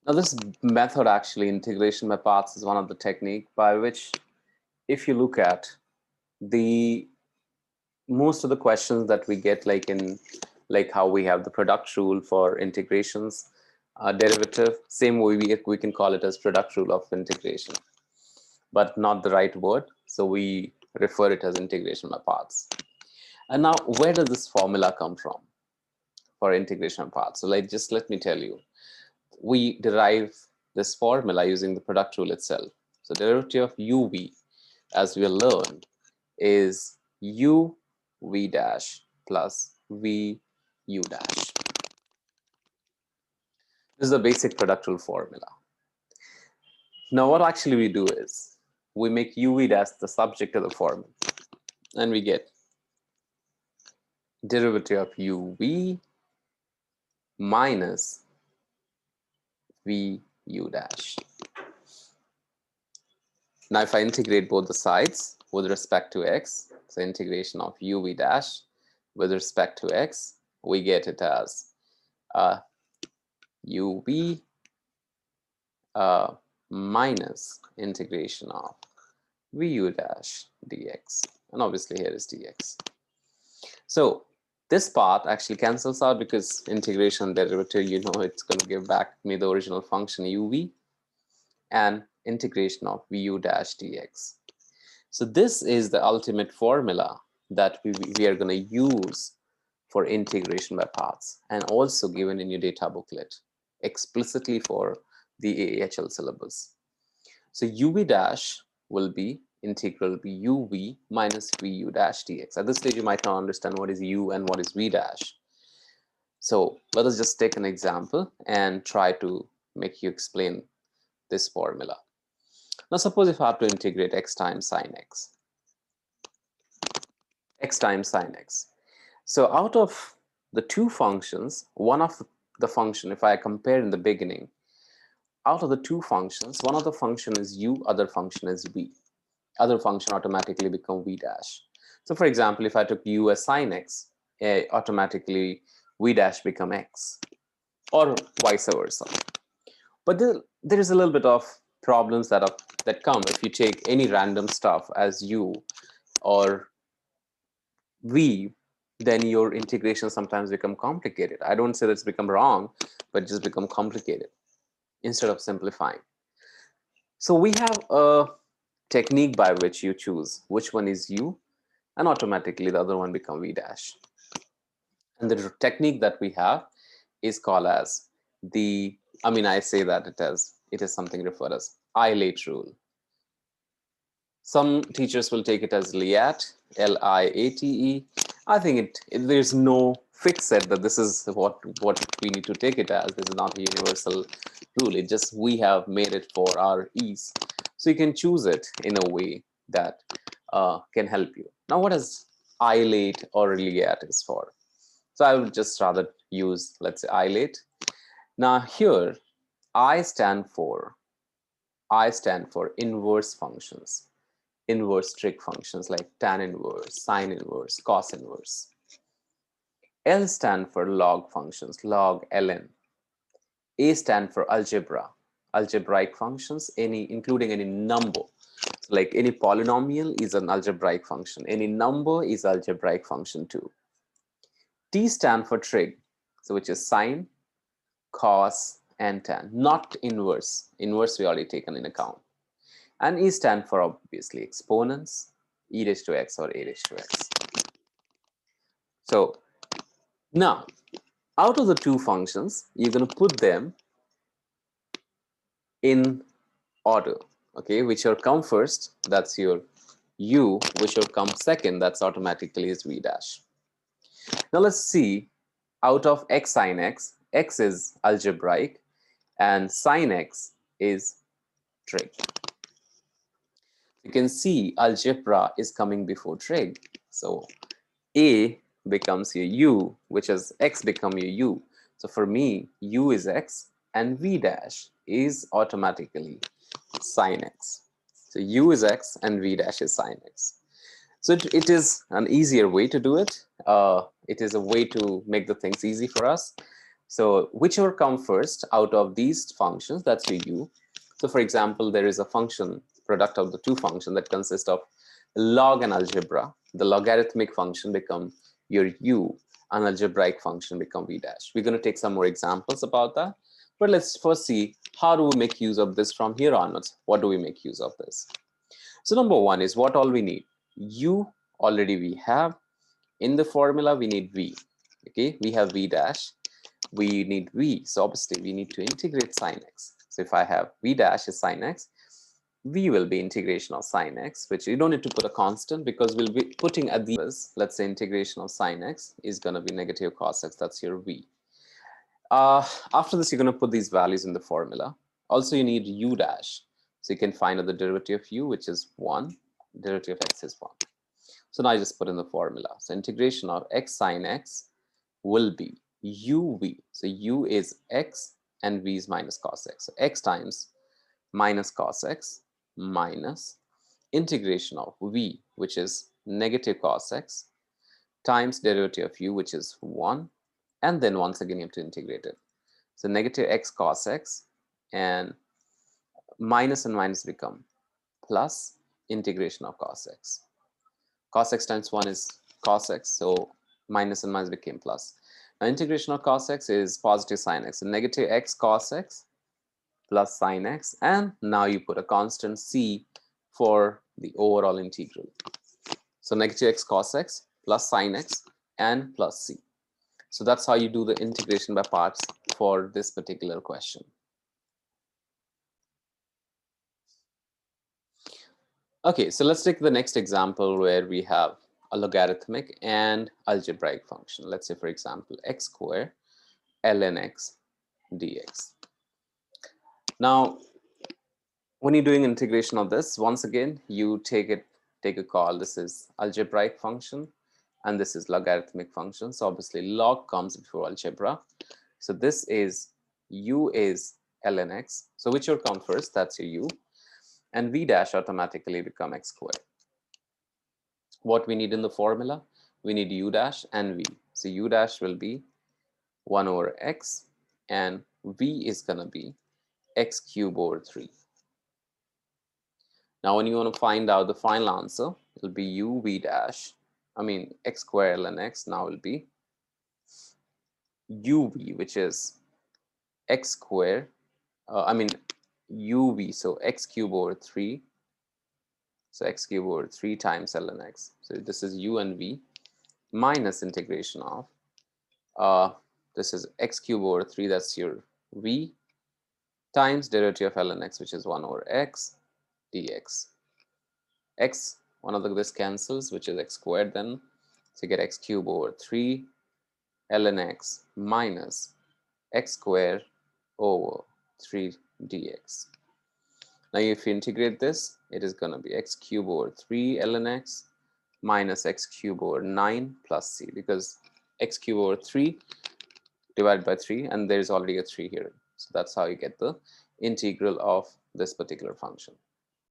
Now, this method actually, integration by parts, is one of the technique by which, if you look at the most of the questions that we get, like in like how we have the product rule for integrations, derivative, same way we can call it as product rule of integration, but not the right word. So we refer it as integration by parts. And now, where does this formula come from for integration by parts? So let me tell you. We derive this formula using the product rule itself. So derivative of uv, as we learned, is u v dash plus v u dash. This is the basic product rule formula. Now what actually we do is we make uv dash the subject of the formula, and we get derivative of uv minus v u dash. Now if I integrate both the sides with respect to x, so integration of uv dash with respect to x, we get it as uv minus integration of vu dash dx, and obviously here is dx. So this part actually cancels out because integration derivative, you know, it's going to give back me the original function uv and integration of vu dash dx. So this is the ultimate formula that we are going to use for integration by parts, and also given in your data booklet explicitly for the AHL syllabus. So uv dash will be integral be uv minus vu dash dx. At this stage, you might not understand what is u and what is v dash. So let us just take an example and try to make you explain this formula. Now suppose if I have to integrate x times sine x, x times sine x. So out of the two functions, one of the function, if I compare in the beginning, out of the two functions, one of the function is u, other function is v. Other function automatically become v dash. So for example, if I took u as sine x, automatically v dash become x, or vice versa. But there is a little bit of problems that come if you take any random stuff as u or v, then your integration sometimes become complicated. I don't say that it's become wrong, but just become complicated instead of simplifying. So we have a technique by which you choose which one is u, and automatically the other one become v dash. And the technique that we have is called as the, I say that it is something referred as ILATE rule. Some teachers will take it as LIATE, L-I-A-T-E. I think there's no fixed set that this is what we need to take it as. This is not a universal rule. It just we have made it for our ease. So you can choose it in a way that can help you. Now, what is ILATE or LIATE is for? So I will just rather use, let's say, ILATE. Now here, I stand for inverse functions. Inverse trig functions like tan inverse, sine inverse, cos inverse. L stand for log functions, log, ln. A stand for algebra, algebraic functions, including any number. So like any polynomial is an algebraic function. Any number is algebraic function too. T stand for trig, so which is sine, cos, and tan, not inverse. Inverse we already taken in account. And E stand for obviously exponents, e raised to x or a raised to x. So now, out of the two functions, you're going to put them in order, okay? Whichever come first, that's your u. Whichever comes second, that's automatically is v dash. Now let's see, out of x sine x, x is algebraic and sine x is trig. You can see algebra is coming before trig. So a becomes your u, which is x become your u. So for me, u is x and v dash is automatically sine x. So u is x and v dash is sine x. So it is an easier way to do it. It is a way to make the things easy for us. So whichever come first out of these functions, that's your u. So for example, there is a function product of the two functions that consist of log and algebra. The logarithmic function become your u, and algebraic function become v dash. We're going to take some more examples about that. But let's first see how do we make use of this from here onwards. What do we make use of this? So number one is what all we need. U already we have. In the formula, we need v. Okay, we have v dash. We need v. So obviously, we need to integrate sine x. So if I have v dash is sine x, v will be integration of sine x, which you don't need to put a constant because we'll be putting at the, let's say integration of sine x is going to be negative cos x. That's your v. After this, you're going to put these values in the formula. Also, you need u dash. So you can find out the derivative of u, which is 1. Derivative of x is 1. So now I just put in the formula. So integration of x sine x will be uv. So u is x and v is minus cos x. So x times minus cos x minus integration of v, which is negative cos x, times derivative of u, which is 1. And then once again, you have to integrate it. So negative x cos x and minus and minus become plus integration of cos x. Cos x times 1 is cos x, so minus and minus became plus. Now integration of cos x is positive sine x, so negative x cos x plus sine x, and now you put a constant c for the overall integral. So negative x cos x plus sine x and plus c. So that's how you do the integration by parts for this particular question. Okay, so let's take the next example where we have a logarithmic and algebraic function. Let's say, for example, x squared ln x dx. Now, when you're doing integration of this, once again, you take a call. This is algebraic function, and this is logarithmic function. So obviously, log comes before algebra. So this is u is ln x. So which will come first? That's your u, and v dash automatically become x squared. What we need in the formula? We need u dash and v. So u dash will be 1 over x, and v is going to be x cubed over 3. Now, when you want to find out the final answer, it will be u v dash, x squared ln x now will be uv, which is x squared, uv, so x cubed over 3. So x cubed over 3 times ln x. So this is u and v minus integration of, this is x cubed over 3, that's your v, times derivative of ln x, which is 1 over x dx. X, one of this cancels, which is x squared then. So you get x cubed over 3 ln x minus x squared over 3 dx. Now if you integrate this, it is going to be x cubed over 3 ln x minus x cubed over 9 plus c, because x cubed over 3 divided by 3, and there is already a 3 here. So that's how you get the integral of this particular function.